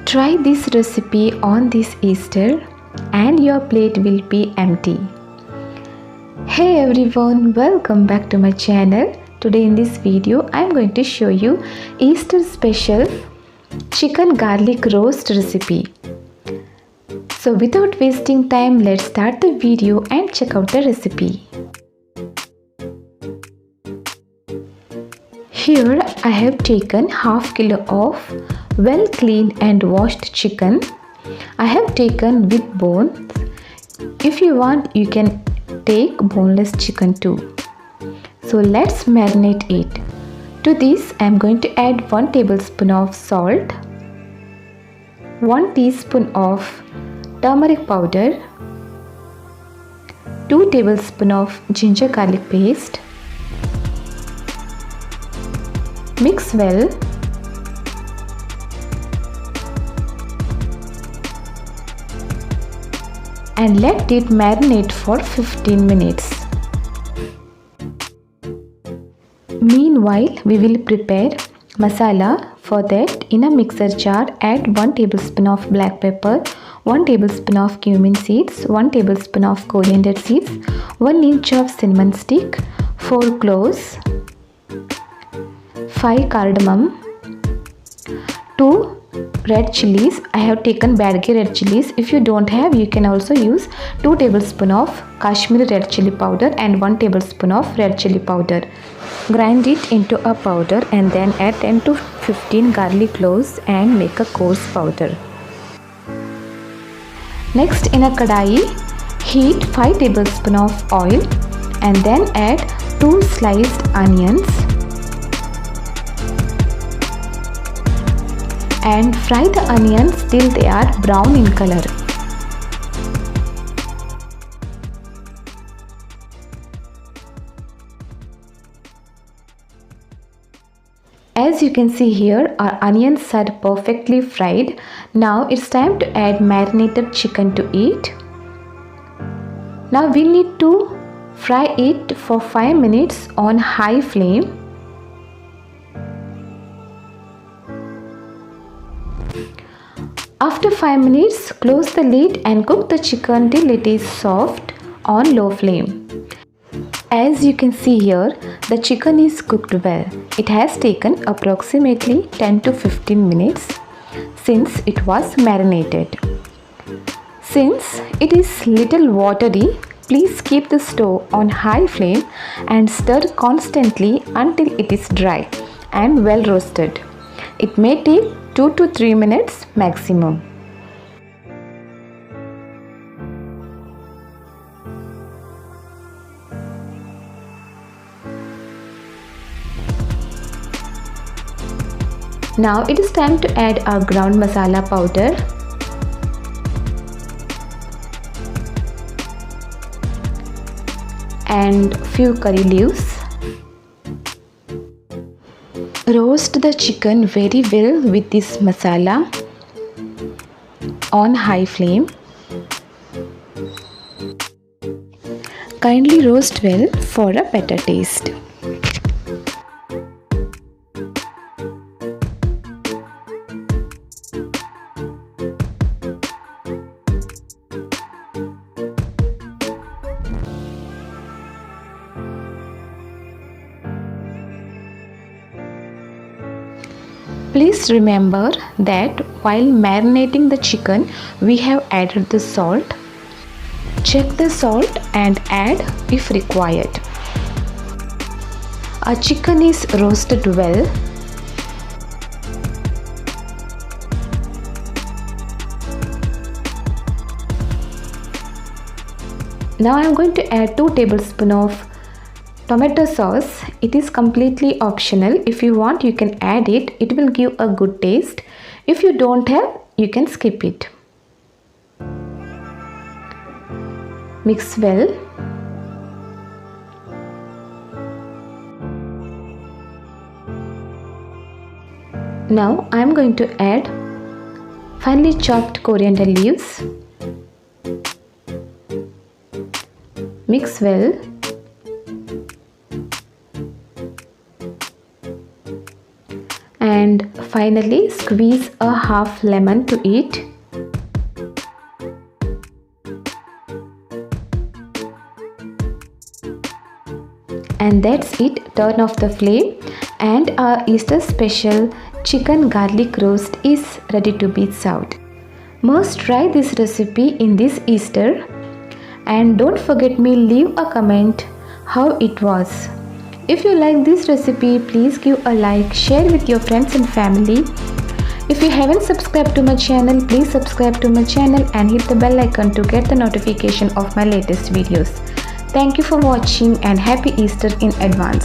Try this recipe on this Easter and your plate will be empty. Hey everyone, welcome back to my channel. Today in this video I am going to show you Easter special chicken garlic roast recipe. So without wasting time, let's start the video and check out the recipe. Here I have taken half kilo of well cleaned and washed chicken. I have taken with bones. If you want, you can take boneless chicken too. So let's marinate it. To this I am going to add 1 tablespoon of salt, 1 teaspoon of turmeric powder, 2 tablespoons of ginger garlic paste. Mix well. And let it marinate for 15 minutes. Meanwhile, we will prepare masala. For that, in a mixer jar, add 1 tablespoon of black pepper, 1 tablespoon of cumin seeds, 1 tablespoon of coriander seeds, 1 inch of cinnamon stick, 4 cloves, 5 cardamom, 2 red chilies. I have taken Badge red chilies. If you don't have, you can also use 2 tablespoons of Kashmiri red chili powder and 1 tablespoon of red chili powder. Grind it into a powder and then add 10 to 15 garlic cloves and make a coarse powder. Next, in a kadai, heat 5 tablespoons of oil and then add 2 sliced onions and fry the onions till they are brown in color. As you can see here, our onions are perfectly fried. Now it's time to add marinated chicken to it. Now we need to fry it for 5 minutes on high flame. After 5 minutes, close the lid and cook the chicken till it is soft on low flame. As you can see here, the chicken is cooked well. It has taken approximately 10 to 15 minutes since it was marinated. Since it is little watery, please keep the stove on high flame and stir constantly until it is dry and well roasted. It may take 2 to 3 minutes maximum. Now it is time to add our ground masala powder and few curry leaves. Roast the chicken very well with this masala on high flame. Kindly roast well for a better taste. Please remember that while marinating the chicken, we have added the salt. Check the salt and add if required. Our chicken is roasted well. Now I am going to add 2 tablespoons of tomato sauce. It is completely optional. If you want, you can add it. It will give a good taste. If you don't have, you can skip it. Mix well. Now I am going to add finely chopped coriander leaves. Mix well. And finally, squeeze a half lemon to it. And that's it. Turn off the flame and our Easter special chicken garlic roast is ready to be served. Must try this recipe in this Easter, and don't forget me leave a comment how it was. If you like this recipe, please give a like, share with your friends and family. If you haven't subscribed to my channel, please subscribe to my channel and hit the bell icon to get the notification of my latest videos. Thank you for watching and happy Easter in advance.